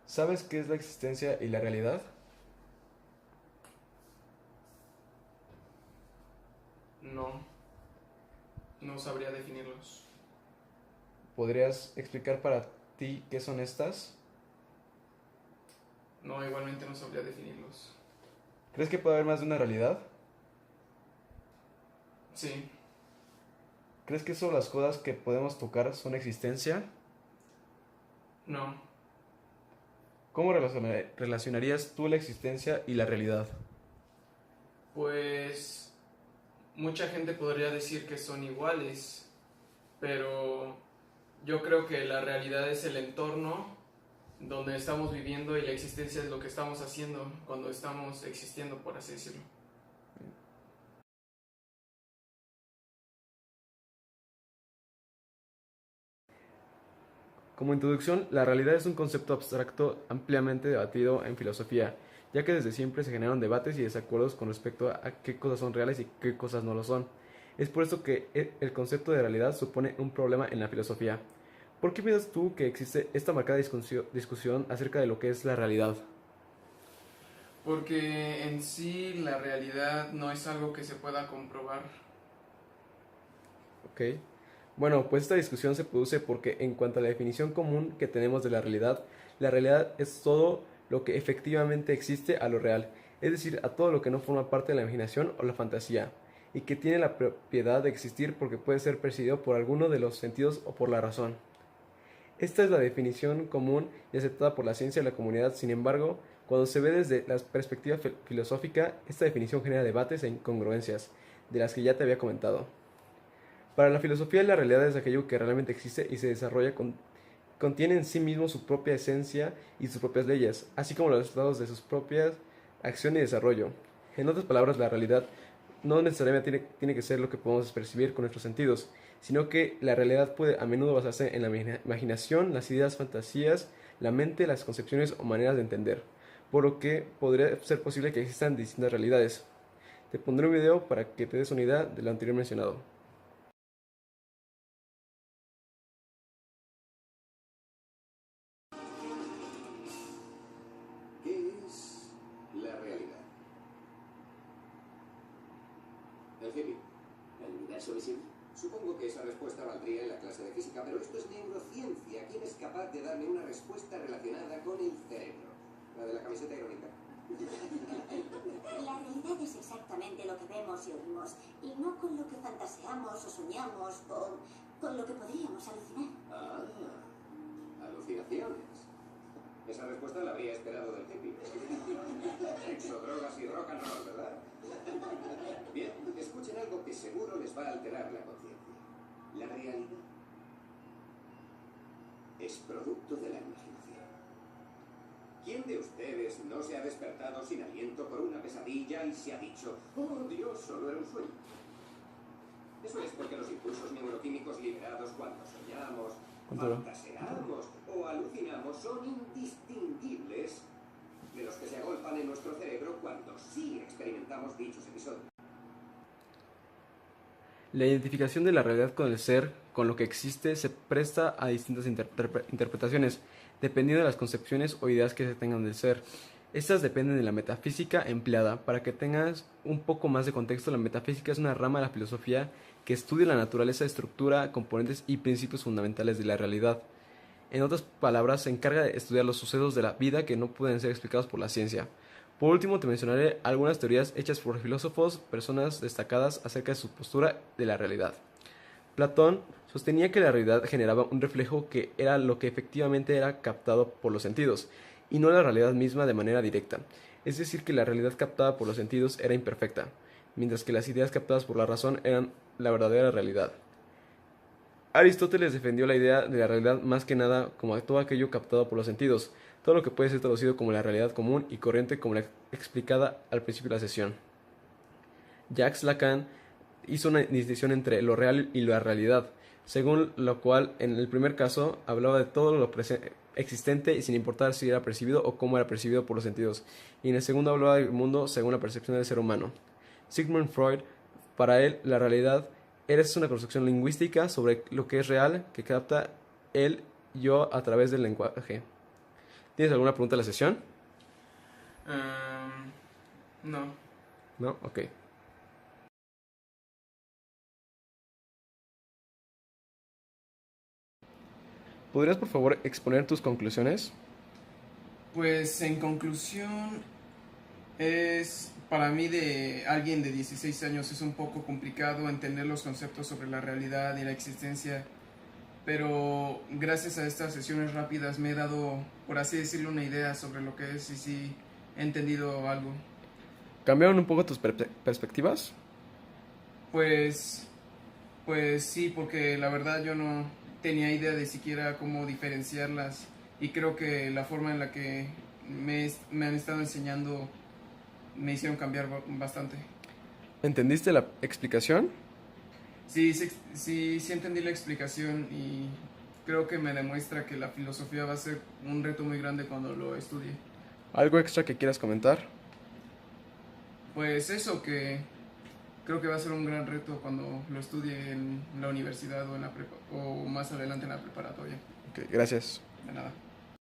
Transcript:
¿Sabes qué es la existencia y la realidad? No, no sabría definirlos. ¿Podrías explicar para ti qué son estas? No, igualmente no sabría definirlos. ¿Crees que puede haber más de una realidad? Sí, ¿Crees que solo las cosas que podemos tocar son existencia? no. ¿Cómo relacionarías tú la existencia y la realidad? Pues mucha gente podría decir que son iguales, pero yo creo que la realidad es el entorno donde estamos viviendo y la existencia es lo que estamos haciendo cuando estamos existiendo, por así decirlo. Como introducción, la realidad es un concepto abstracto ampliamente debatido en filosofía, ya que desde siempre se generan debates y desacuerdos con respecto a qué cosas son reales y qué cosas no lo son. Es por esto que el concepto de realidad supone un problema en la filosofía. ¿Por qué piensas tú que existe esta marcada discusión acerca de lo que es la realidad? Porque en sí la realidad no es algo que se pueda comprobar. ¿Ok? Bueno, pues esta discusión se produce porque en cuanto a la definición común que tenemos de la realidad es todo lo que efectivamente existe a lo real, es decir, a todo lo que no forma parte de la imaginación o la fantasía, y que tiene la propiedad de existir porque puede ser percibido por alguno de los sentidos o por la razón. Esta es la definición común y aceptada por la ciencia y la comunidad. Sin embargo, cuando se ve desde la perspectiva filosófica, esta definición genera debates e incongruencias, de las que ya te había comentado. Para la filosofía, la realidad es aquello que realmente existe y se desarrolla contiene en sí mismo su propia esencia y sus propias leyes, así como los resultados de sus propias acción y desarrollo. En otras palabras, la realidad no necesariamente tiene que ser lo que podemos percibir con nuestros sentidos, sino que la realidad puede a menudo basarse en la imaginación, las ideas, fantasías, la mente, las concepciones o maneras de entender, por lo que podría ser posible que existan distintas realidades. Te pondré un video para que te des una idea de lo anterior mencionado. ¿Qué es la realidad? El hippie. ¿El universo visible? Supongo que esa respuesta valdría en la clase de física, pero esto es neurociencia. ¿Quién es capaz de darme una respuesta relacionada con el cerebro? ¿La de la camiseta irónica? La realidad es exactamente lo que vemos y oímos, y no con lo que fantaseamos o soñamos, con lo que podríamos alucinar. Ah, alucinaciones. Esa respuesta la habría esperado del hippie. Sexo, drogas y rock and roll, ¿verdad? Bien, escuchen algo que seguro les va a alterar la conciencia. La realidad es producto de la imaginación. ¿Quién de ustedes no se ha despertado sin aliento por una pesadilla y se ha dicho, oh Dios, solo era un sueño? Eso es porque los impulsos neuroquímicos liberados cuando soñamos, fantaseamos o alucinamos son indistinguibles de los que se agolpan en nuestro cerebro cuando sí experimentamos dichos episodios. La identificación de la realidad con el ser, con lo que existe, se presta a distintas interpretaciones, dependiendo de las concepciones o ideas que se tengan del ser. Estas dependen de la metafísica empleada. Para que tengas un poco más de contexto, la metafísica es una rama de la filosofía que estudia la naturaleza, estructura, componentes y principios fundamentales de la realidad. En otras palabras, se encarga de estudiar los sucesos de la vida que no pueden ser explicados por la ciencia. Por último, te mencionaré algunas teorías hechas por filósofos, personas destacadas acerca de su postura de la realidad. Platón sostenía que la realidad generaba un reflejo que era lo que efectivamente era captado por los sentidos, y no la realidad misma de manera directa. Es decir, que la realidad captada por los sentidos era imperfecta, mientras que las ideas captadas por la razón eran la verdadera realidad. Aristóteles defendió la idea de la realidad más que nada como todo aquello captado por los sentidos, todo lo que puede ser traducido como la realidad común y corriente como la explicada al principio de la sesión. Jacques Lacan hizo una distinción entre lo real y la realidad, según lo cual en el primer caso hablaba de todo lo existente y sin importar si era percibido o cómo era percibido por los sentidos, y en el segundo hablaba del mundo según la percepción del ser humano. Sigmund Freud, para él, la realidad es una construcción lingüística sobre lo que es real que capta el yo a través del lenguaje. ¿Tienes alguna pregunta de la sesión? No. ¿No? Ok. ¿Podrías por favor exponer tus conclusiones? Pues en conclusión, es para mí de alguien de 16 años es un poco complicado entender los conceptos sobre la realidad y la existencia, pero gracias a estas sesiones rápidas me he dado, por así decirlo, una idea sobre lo que es y sí he entendido algo. ¿Cambiaron un poco tus perspectivas? Pues, pues sí, porque la verdad yo no tenía idea de siquiera cómo diferenciarlas y creo que la forma en la que me han estado enseñando me hicieron cambiar bastante. ¿Entendiste la explicación? Sí, sí entendí la explicación y creo que me demuestra que la filosofía va a ser un reto muy grande cuando lo estudie. ¿Algo extra que quieras comentar? Pues eso, que creo que va a ser un gran reto cuando lo estudie en la universidad o, en la o más adelante en la preparatoria. Ok, gracias. De nada.